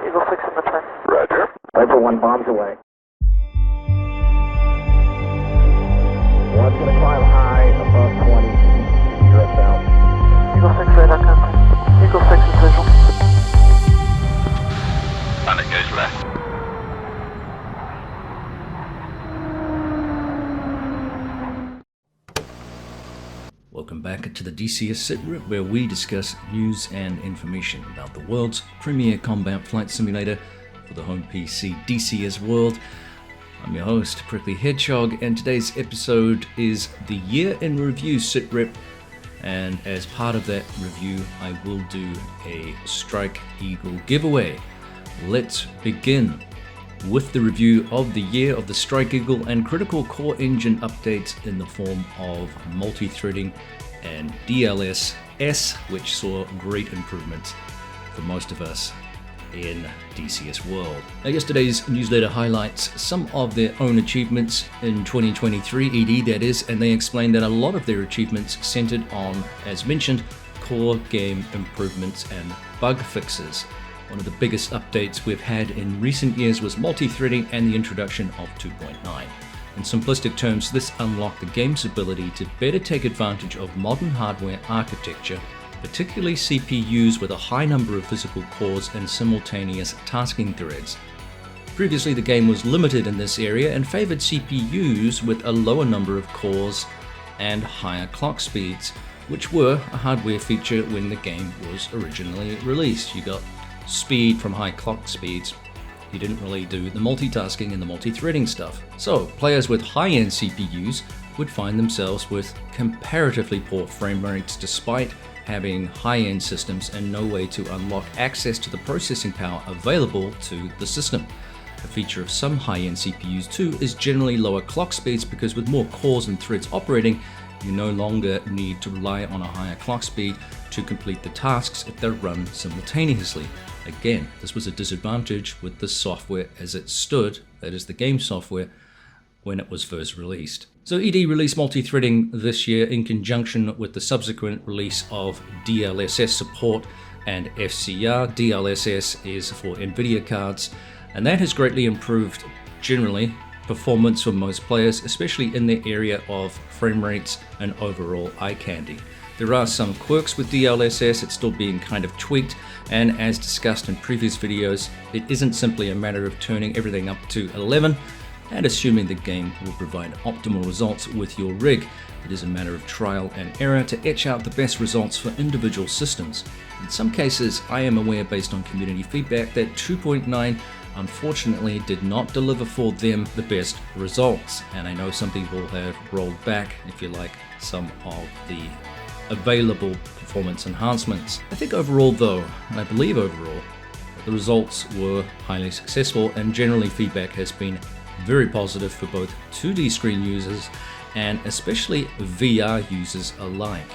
Eagle 6 in the turn. Roger. Over 1 bombs away. One's going to climb high above 20. You're south. Eagle 6 radar contact. Eagle 6 is visual. And it goes left. Welcome back to the DCS SITREP, where we discuss news and information about the world's premier combat flight simulator for the home PC DCS world. I'm your host, Prickly Hedgehog, and today's episode is the Year in Review SITREP, and as part of that review I will do a Strike Eagle giveaway. Let's begin with the review of the year of the Strike Eagle and critical core engine updates in the form of multi-threading and DLSS, which saw great improvements for most of us in DCS world. Now, yesterday's newsletter highlights some of their own achievements in 2023, ED that is, and they explained that a lot of their achievements centered on, as mentioned, core game improvements and bug fixes. One of the biggest updates we've had in recent years was multi-threading and the introduction of 2.9. In simplistic terms, this unlocked the game's ability to better take advantage of modern hardware architecture, particularly CPUs with a high number of physical cores and simultaneous tasking threads. Previously, the game was limited in this area and favored CPUs with a lower number of cores and higher clock speeds, which were a hardware feature when the game was originally released. You got speed from high clock speeds. You didn't really do the multitasking and the multi-threading stuff. So players with high-end CPUs would find themselves with comparatively poor frame rates despite having high-end systems and no way to unlock access to the processing power available to the system. A feature of some high-end CPUs too is generally lower clock speeds, because with more cores and threads operating, you no longer need to rely on a higher clock speed to complete the tasks if they're run simultaneously. Again, this was a disadvantage with the software as it stood, that is the game software, when it was first released. So ED released multi-threading this year in conjunction with the subsequent release of DLSS support and FCR. DLSS is for NVIDIA cards, and that has greatly improved generally performance for most players, especially in the area of frame rates and overall eye candy. There are some quirks with DLSS, it's still being kind of tweaked, and as discussed in previous videos, it isn't simply a matter of turning everything up to 11 and assuming the game will provide optimal results with your rig. It is a matter of trial and error to etch out the best results for individual systems. In some cases, I am aware based on community feedback that 2.9 unfortunately did not deliver for them the best results, and I know some people have rolled back, if you like, some of the available performance enhancements. I think overall though, and I believe overall, the results were highly successful, and generally feedback has been very positive for both 2D screen users and especially VR users alike.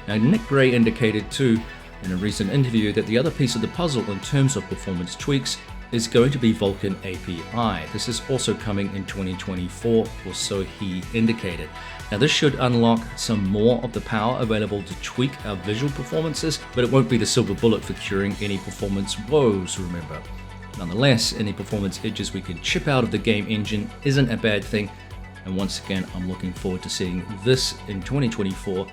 Now, Nick Gray indicated too in a recent interview that the other piece of the puzzle in terms of performance tweaks is going to be Vulkan API. This is also coming in 2024, or so he indicated. Now, this should unlock some more of the power available to tweak our visual performances, but it won't be the silver bullet for curing any performance woes, remember. Nonetheless, any performance edges we can chip out of the game engine isn't a bad thing, and once again, I'm looking forward to seeing this in 2024,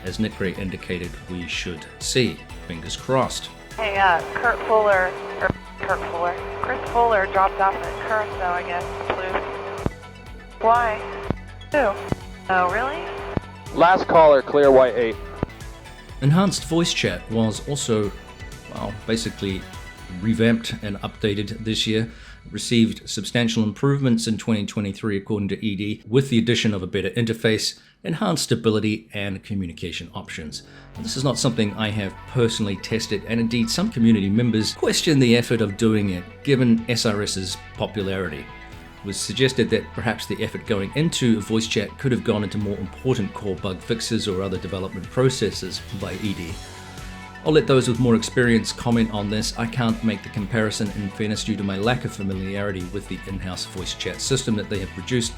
as Nick Gray indicated we should see. Fingers crossed. Hey, Chris Fuller dropped off at Curacao, I guess, flew. Why? Who? Oh, really? Last caller, clear white 8. Enhanced voice chat was also, well, basically revamped and updated this year. It received substantial improvements in 2023 according to ED, with the addition of a better interface, enhanced stability, and communication options. And this is not something I have personally tested, and indeed some community members question the effort of doing it given SRS's popularity. It was suggested that perhaps the effort going into voice chat could have gone into more important core bug fixes or other development processes by ED. I'll let those with more experience comment on this. I can't make the comparison in fairness due to my lack of familiarity with the in-house voice chat system that they have produced.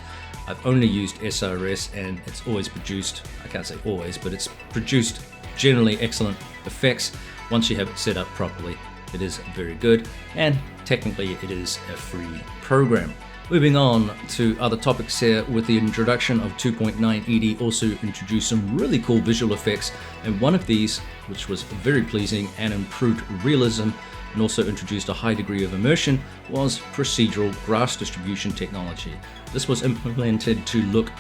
I've only used SRS and it's always produced, I can't say always, but it's produced generally excellent effects. Once you have it set up properly, it is very good and technically it is a free program. Moving on to other topics here, with the introduction of 2.9, ED also introduced some really cool visual effects, and one of these, which was very pleasing and improved realism and also introduced a high degree of immersion, was procedural grass distribution technology. This was implemented to look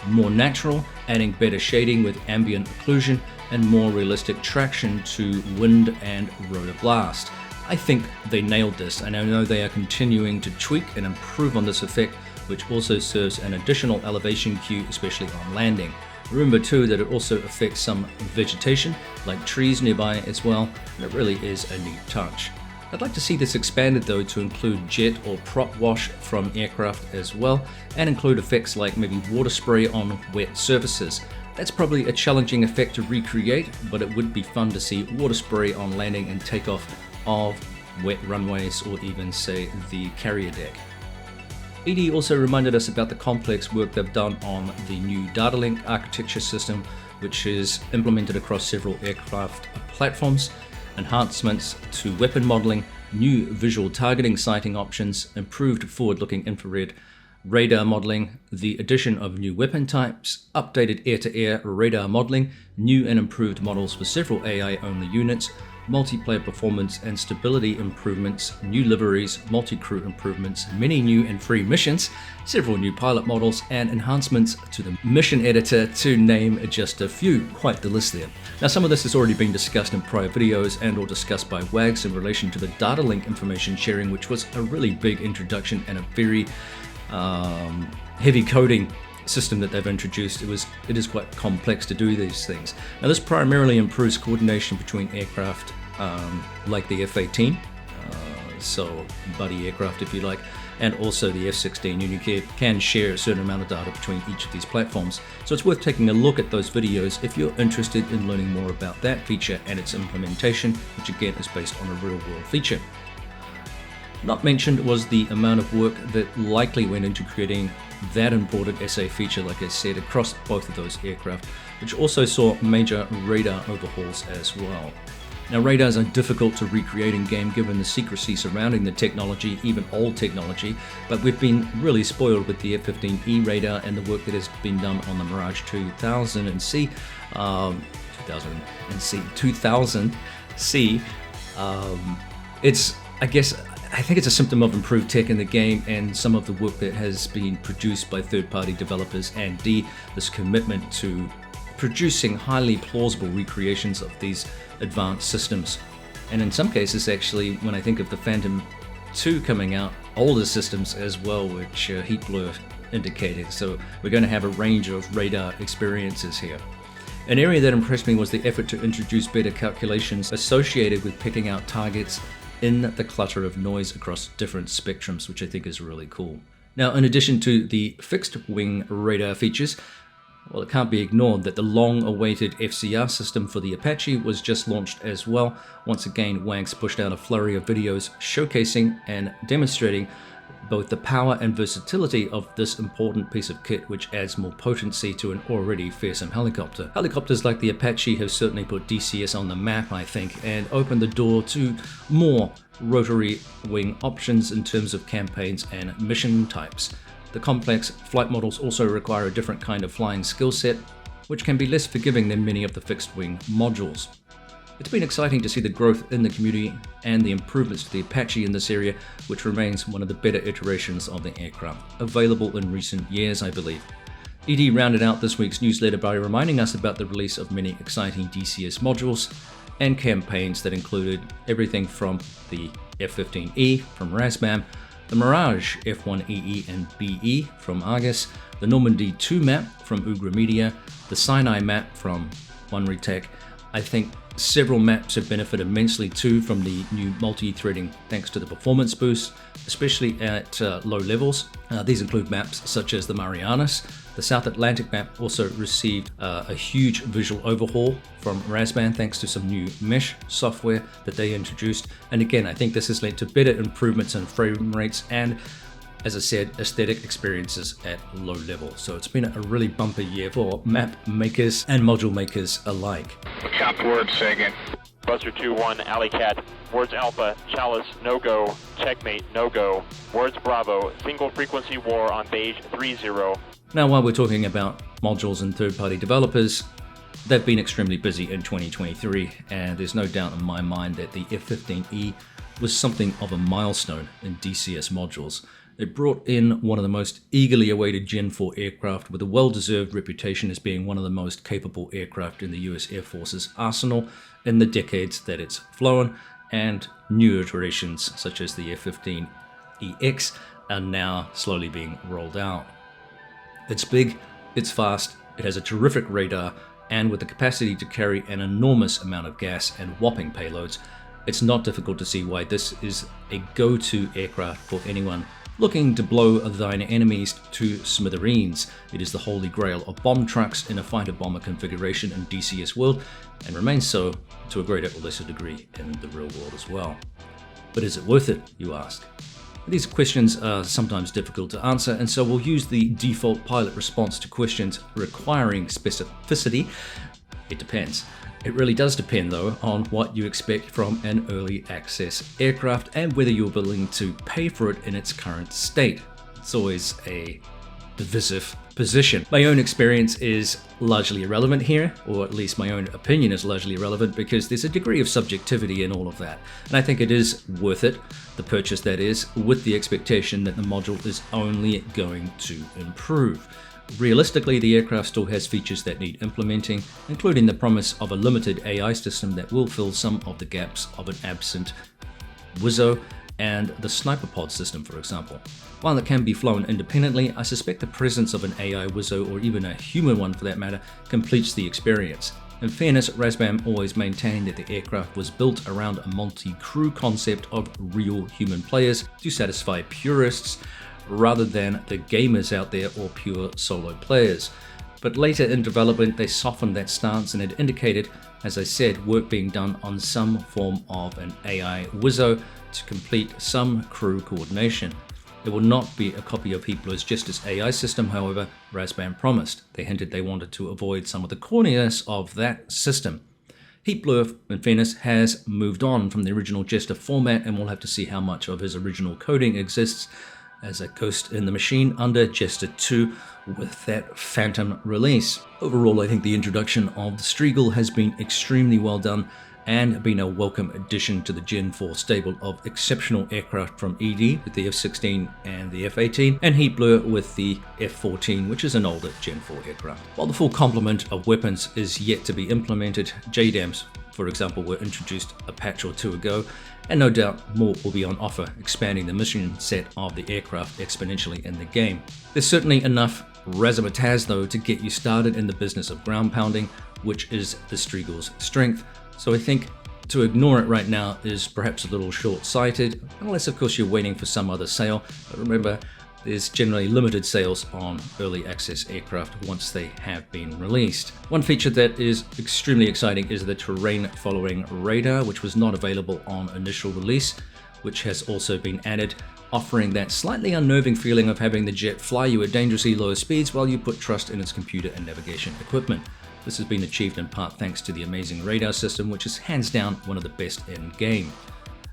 more natural, adding better shading with ambient occlusion and more realistic traction to wind and rotor blast. I think they nailed this, and I know they are continuing to tweak and improve on this effect, which also serves an additional elevation cue, especially on landing. Remember too that it also affects some vegetation, like trees nearby as well, and it really is a neat touch. I'd like to see this expanded though to include jet or prop wash from aircraft as well, and include effects like maybe water spray on wet surfaces. That's probably a challenging effect to recreate, but it would be fun to see water spray on landing and takeoff of wet runways, or even say the carrier deck. ED also reminded us about the complex work they've done on the new data link architecture system, which is implemented across several aircraft platforms, enhancements to weapon modeling, new visual targeting sighting options, improved forward-looking infrared radar modeling, the addition of new weapon types, updated air-to-air radar modeling, new and improved models for several AI-only units, multiplayer performance and stability improvements, new liveries, multi-crew improvements, many new and free missions, several new pilot models, and enhancements to the mission editor, to name just a few. Quite the list there. Now, some of this has already been discussed in prior videos and or discussed by WAGs in relation to the data link information sharing, which was a really big introduction and a very heavy coding system that they've introduced. It is quite complex to do these things. Now, this primarily improves coordination between aircraft like the F-18, so buddy aircraft if you like, and also the F-16. You can share a certain amount of data between each of these platforms. So it's worth taking a look at those videos if you're interested in learning more about that feature and its implementation, which again is based on a real-world feature. Not mentioned was the amount of work that likely went into creating that important SA feature, like I said, across both of those aircraft, which also saw major radar overhauls as well. Now, radars are difficult to recreate in game given the secrecy surrounding the technology, even old technology, but we've been really spoiled with the F-15E radar and the work that has been done on the Mirage 2000C. I think it's a symptom of improved tech in the game and some of the work that has been produced by third-party developers, and this commitment to producing highly plausible recreations of these advanced systems. And in some cases, actually, when I think of the Phantom 2 coming out, older systems as well, which heat blur indicated. So we're going to have a range of radar experiences here. An area that impressed me was the effort to introduce better calculations associated with picking out targets in the clutter of noise across different spectrums, which I think is really cool. Now, in addition to the fixed wing radar features, well, it can't be ignored that the long-awaited FCR system for the Apache was just launched as well. Once again, WAGs pushed out a flurry of videos showcasing and demonstrating both the power and versatility of this important piece of kit, which adds more potency to an already fearsome helicopter. Helicopters like the Apache have certainly put DCS on the map, I think, and opened the door to more rotary wing options in terms of campaigns and mission types. The complex flight models also require a different kind of flying skill set, which can be less forgiving than many of the fixed wing modules. It's been exciting to see the growth in the community and the improvements to the Apache in this area, which remains one of the better iterations of the aircraft, available in recent years, I believe. ED rounded out this week's newsletter by reminding us about the release of many exciting DCS modules and campaigns that included everything from the F-15E from Razbam, the Mirage F-1EE and BE from Argus, the Normandy 2 map from Ugra Media, the Sinai map from One Retech. I think several maps have benefited immensely too from the new multi-threading thanks to the performance boost, especially at low levels. These include maps such as the Marianas. The South Atlantic map also received a huge visual overhaul from Razbam thanks to some new mesh software that they introduced. And again, I think this has led to better improvements in frame rates and, as I said, aesthetic experiences at low level. So it's been a really bumper year for map makers and module makers alike. Chop word second. Buster 2-1, Alley Cat. Words Alpha, Chalice, no-go. Checkmate, no-go. Words Bravo, single frequency war on beige 3-0. Now, while we're talking about modules and third-party developers, they've been extremely busy in 2023, and there's no doubt in my mind that the F-15E was something of a milestone in DCS modules. It brought in one of the most eagerly awaited Gen 4 aircraft with a well-deserved reputation as being one of the most capable aircraft in the US Air Force's arsenal in the decades that it's flown, and new iterations such as the F-15EX are now slowly being rolled out. It's big, it's fast, it has a terrific radar, and with the capacity to carry an enormous amount of gas and whopping payloads, it's not difficult to see why this is a go-to aircraft for anyone looking to blow thine enemies to smithereens. It is the holy grail of bomb trucks in a fighter-bomber configuration in DCS world, and remains so to a greater or lesser degree in the real world as well. But is it worth it, you ask? These questions are sometimes difficult to answer, and so we'll use the default pilot response to questions requiring specificity. It depends. It really does depend, though, on what you expect from an early access aircraft and whether you're willing to pay for it in its current state. It's always a divisive position. My own experience is largely irrelevant here, or at least my own opinion is largely irrelevant, because there's a degree of subjectivity in all of that. And I think it is worth it, the purchase that is, with the expectation that the module is only going to improve. Realistically, the aircraft still has features that need implementing, including the promise of a limited AI system that will fill some of the gaps of an absent Wizzo and the sniper pod system, for example. While it can be flown independently, I suspect the presence of an AI Wizzo, or even a human one for that matter, completes the experience. In fairness, Razbam always maintained that the aircraft was built around a multi-crew concept of real human players to satisfy purists, rather than the gamers out there or pure solo players. But later in development, they softened that stance and it indicated, as I said, work being done on some form of an AI Wizzo to complete some crew coordination. It will not be a copy of Heatblue's Justice AI system, however, Razbam promised. They hinted they wanted to avoid some of the corniness of that system. Heatblue, in fairness, has moved on from the original Jester format, and we'll have to see how much of his original coding exists as a ghost in the machine under Jester 2 with that Phantom release. Overall, I think the introduction of the Strigel has been extremely well done and been a welcome addition to the Gen 4 stable of exceptional aircraft from ED with the F-16 and the F-18, and Heatblue with the F-14, which is an older Gen 4 aircraft. While the full complement of weapons is yet to be implemented, JDAMs, for example, were introduced a patch or two ago, and no doubt more will be on offer, expanding the mission set of the aircraft exponentially in the game. There's certainly enough razzmatazz though to get you started in the business of ground pounding, which is the Strigel's strength, so I think to ignore it right now is perhaps a little short-sighted, unless of course you're waiting for some other sale. But remember, there's generally limited sales on early access aircraft once they have been released. One feature that is extremely exciting is the terrain following radar, which was not available on initial release, which has also been added, offering that slightly unnerving feeling of having the jet fly you at dangerously low speeds while you put trust in its computer and navigation equipment. This has been achieved in part thanks to the amazing radar system, which is hands down one of the best in game.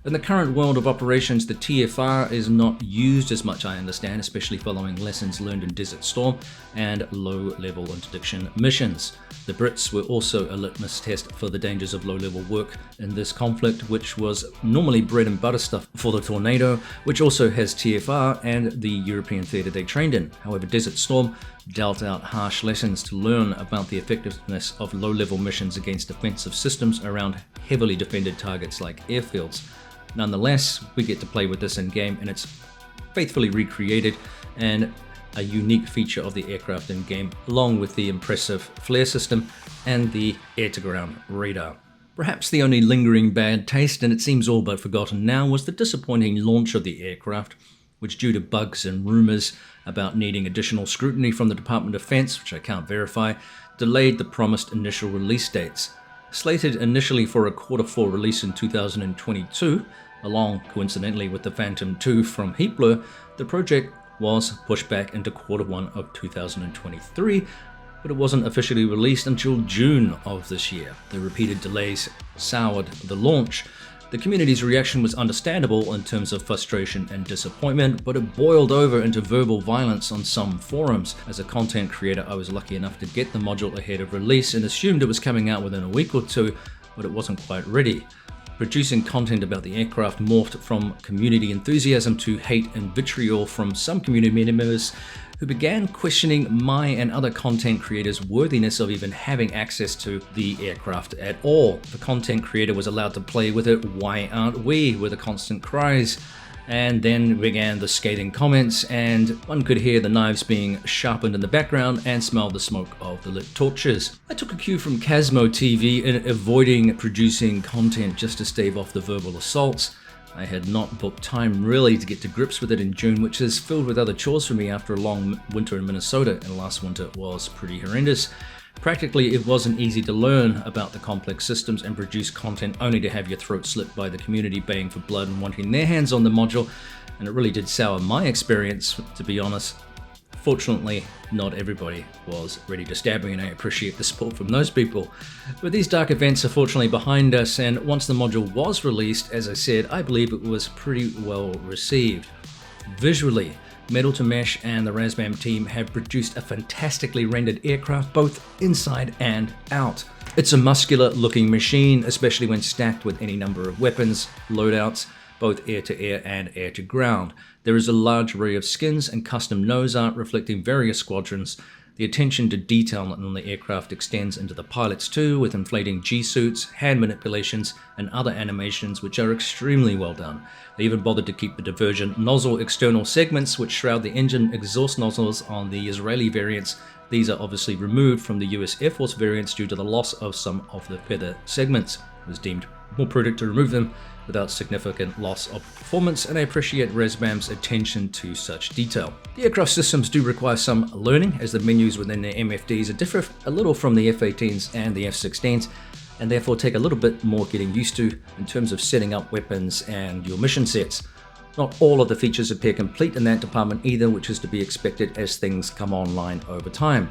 In the current world of operations, the TFR is not used as much, I understand, especially following lessons learned in Desert Storm and low-level interdiction missions. The Brits were also a litmus test for the dangers of low-level work in this conflict, which was normally bread and butter stuff for the Tornado, which also has TFR and the European theatre they trained in. However, Desert Storm dealt out harsh lessons to learn about the effectiveness of low-level missions against defensive systems around heavily defended targets like airfields. Nonetheless, we get to play with this in-game, and it's faithfully recreated and a unique feature of the aircraft in-game, along with the impressive flare system and the air-to-ground radar. Perhaps the only lingering bad taste, and it seems all but forgotten now, was the disappointing launch of the aircraft, which, due to bugs and rumors about needing additional scrutiny from the Department of Defense, which I can't verify, delayed the promised initial release dates. Slated initially for a Q4 release in 2022, along coincidentally with the Phantom 2 from Heatblue, the project was pushed back into Q1 of 2023, but it wasn't officially released until June of this year. The repeated delays soured the launch. The community's reaction was understandable in terms of frustration and disappointment, but it boiled over into verbal violence on some forums. As a content creator, I was lucky enough to get the module ahead of release and assumed it was coming out within a week or two, but it wasn't quite ready. Producing content about the aircraft morphed from community enthusiasm to hate and vitriol from some community members who began questioning my and other content creators' worthiness of even having access to the aircraft at all. The content creator was allowed to play with it, why aren't we, were the constant cries. And then began the scathing comments, and one could hear the knives being sharpened in the background and smell the smoke of the lit torches. I took a cue from Casmo TV in avoiding producing content just to stave off the verbal assaults. I had not booked time really to get to grips with it in June, which is filled with other chores for me after a long winter in Minnesota, and last winter was pretty horrendous. Practically, it wasn't easy to learn about the complex systems and produce content only to have your throat slit by the community baying for blood and wanting their hands on the module, and it really did sour my experience, to be honest. Fortunately, not everybody was ready to stab me, and I appreciate the support from those people. But these dark events are fortunately behind us, and once the module was released, as I said, I believe it was pretty well received. Visually, Metal to Mesh and the Razbam team have produced a fantastically rendered aircraft both inside and out. It's a muscular looking machine, especially when stacked with any number of weapons, loadouts, both air-to-air and air-to-ground. There is a large array of skins and custom nose art reflecting various squadrons. The attention to detail on the aircraft extends into the pilots too, with inflating G-suits, hand manipulations, and other animations which are extremely well done. They even bothered to keep the diversion nozzle external segments which shroud the engine exhaust nozzles on the Israeli variants. These are obviously removed from the US Air Force variants due to the loss of some of the feather segments. It was deemed more prudent to remove them without significant loss of performance, and I appreciate Razbam's attention to such detail. The aircraft systems do require some learning, as the menus within the MFDs differ a little from the F-18s and the F-16s, and therefore take a little bit more getting used to in terms of setting up weapons and your mission sets. Not all of the features appear complete in that department either, which is to be expected as things come online over time.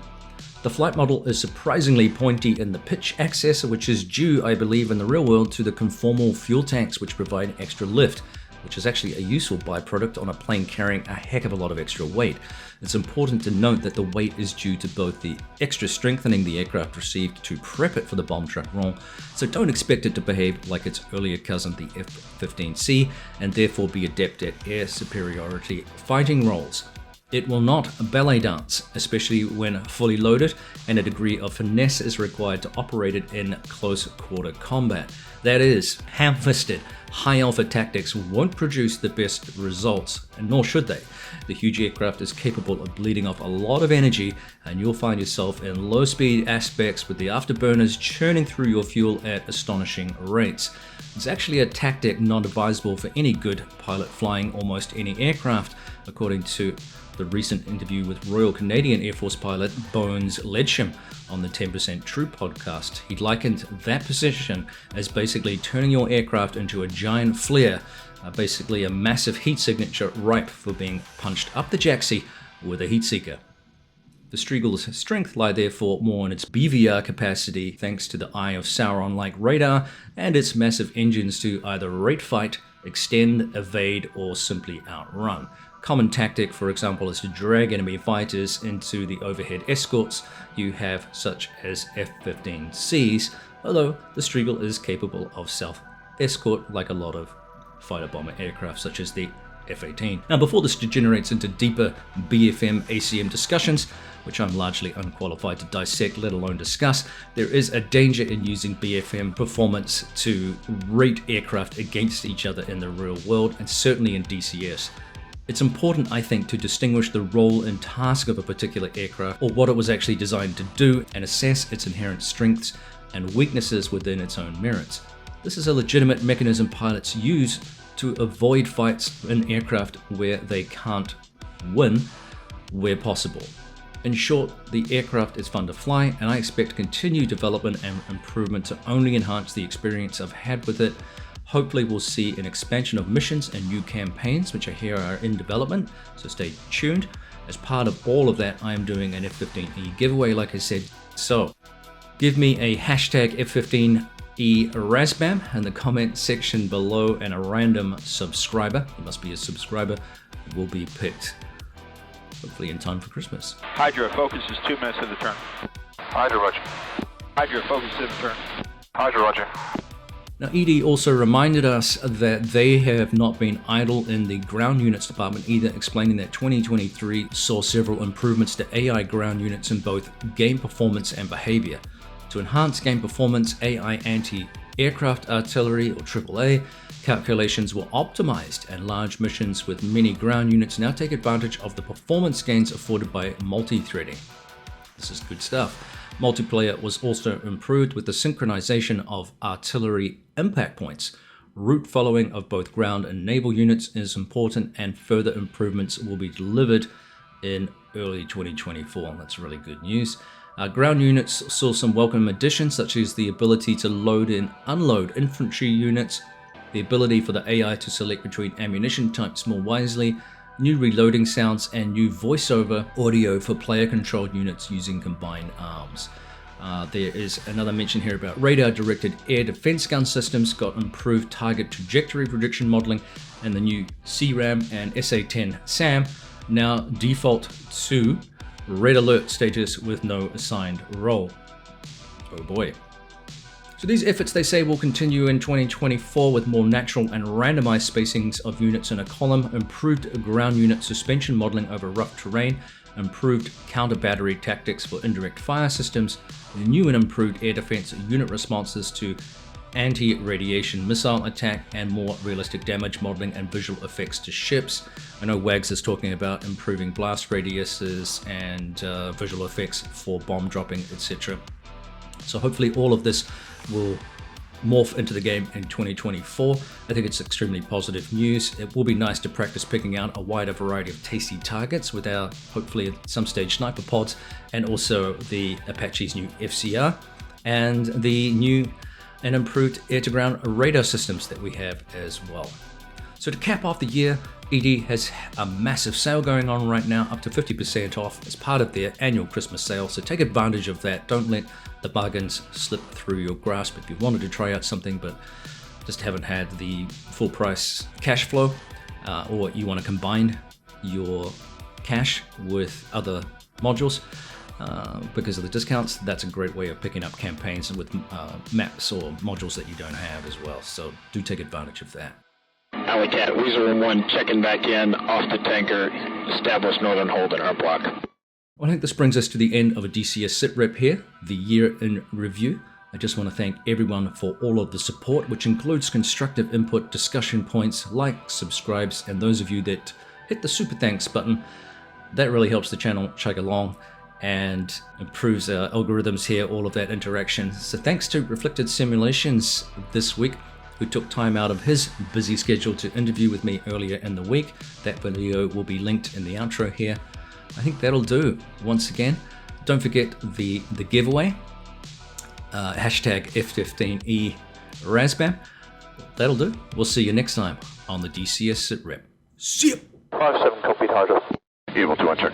The flight model is surprisingly pointy in the pitch axis, which is due, I believe, in the real world to the conformal fuel tanks which provide extra lift, which is actually a useful byproduct on a plane carrying a heck of a lot of extra weight. It's important to note that the weight is due to both the extra strengthening the aircraft received to prep it for the bomb truck role, so don't expect it to behave like its earlier cousin, the F-15C, and therefore be adept at air superiority fighting roles. It will not ballet dance, especially when fully loaded, and a degree of finesse is required to operate it in close quarter combat. That is, ham-fisted, high-alpha tactics won't produce the best results, and nor should they. The huge aircraft is capable of bleeding off a lot of energy, and you'll find yourself in low-speed aspects with the afterburners churning through your fuel at astonishing rates. It's actually a tactic not advisable for any good pilot flying almost any aircraft, according to the recent interview with Royal Canadian Air Force pilot Bones Ledsham on the 10% True podcast. He likened that position as basically turning your aircraft into a giant flare, basically a massive heat signature ripe for being punched up the jacksie with a heat seeker. The Striegel's strength lie therefore more in its BVR capacity thanks to the Eye of Sauron-like radar and its massive engines to either rate fight, extend, evade, or simply outrun. Common tactic, for example, is to drag enemy fighters into the overhead escorts you have, such as F-15Cs, although the Striegel is capable of self-escort like a lot of fighter bomber aircraft such as the F-18. Now, before this degenerates into deeper BFM ACM discussions, which I'm largely unqualified to dissect, let alone discuss, there is a danger in using BFM performance to rate aircraft against each other in the real world, and certainly in DCS. It's important, I think, to distinguish the role and task of a particular aircraft, or what it was actually designed to do, and assess its inherent strengths and weaknesses within its own merits. This is a legitimate mechanism pilots use to avoid fights in aircraft where they can't win, where possible. In short, the aircraft is fun to fly, and I expect continued development and improvement to only enhance the experience I've had with it. Hopefully we'll see an expansion of missions and new campaigns, which I hear are in development, so stay tuned. As part of all of that, I am doing an F-15E giveaway, like I said. So give me a hashtag F-15E Razbam in the comment section below, and a random subscriber, you must be a subscriber, will be picked, hopefully in time for Christmas. Hydra, focus is 2 minutes to the turn. Hydra, roger. Hydra, focus to the turn. Hydra, roger. Now, ED also reminded us that they have not been idle in the ground units department either, explaining that 2023 saw several improvements to AI ground units in both game performance and behavior. To enhance game performance, AI anti-aircraft artillery, or AAA, calculations were optimized, and large missions with many ground units now take advantage of the performance gains afforded by multi-threading. This is good stuff. Multiplayer was also improved with the synchronization of artillery impact points. Route following of both ground and naval units is important, and further improvements will be delivered in early 2024. That's really good news. Ground units saw some welcome additions, such as the ability to load and unload infantry units, the ability for the AI to select between ammunition types more wisely, new reloading sounds, and new voiceover audio for player-controlled units using combined arms. There is another mention here about radar-directed air defense gun systems got improved target trajectory prediction modeling, and the new CRAM and SA-10 SAM now default to red alert status with no assigned role. Oh boy. So these efforts, they say, will continue in 2024 with more natural and randomized spacings of units in a column, improved ground unit suspension modeling over rough terrain, improved counter battery tactics for indirect fire systems, new and improved air defense unit responses to anti-radiation missile attack, and more realistic damage modeling and visual effects to ships. I know Wags is talking about improving blast radiuses and visual effects for bomb dropping, etc. So hopefully all of this will morph into the game in 2024. I think it's extremely positive news. It will be nice to practice picking out a wider variety of tasty targets with our, hopefully at some stage, sniper pods, and also the Apache's new FCR, and the new and improved air-to-ground radar systems that we have as well. So to cap off the year, ED has a massive sale going on right now, up to 50% off as part of their annual Christmas sale. So take advantage of that. Don't let the bargains slip through your grasp. If you wanted to try out something but just haven't had the full price cash flow, or you want to combine your cash with other modules because of the discounts, that's a great way of picking up campaigns with maps or modules that you don't have as well. So do take advantage of that. Alley Cat, Weasel Room 1 checking back in, off the tanker, established northern hold in our block. Well, I think this brings us to the end of a DCS SITREP here, the year in review. I just want to thank everyone for all of the support, which includes constructive input, discussion points, likes, subscribes, and those of you that hit the super thanks button. That really helps the channel chug along and improves our algorithms here, all of that interaction. So thanks to Reflected Simulations this week, who took time out of his busy schedule to interview with me earlier in the week. That video will be linked in the outro here. I think that'll do. Once again, don't forget the giveaway, hashtag F-15E Razbam. That'll do. We'll see you next time on the DCS SITREP. See ya! 5-7, copy, Hydra. Evil 2, check.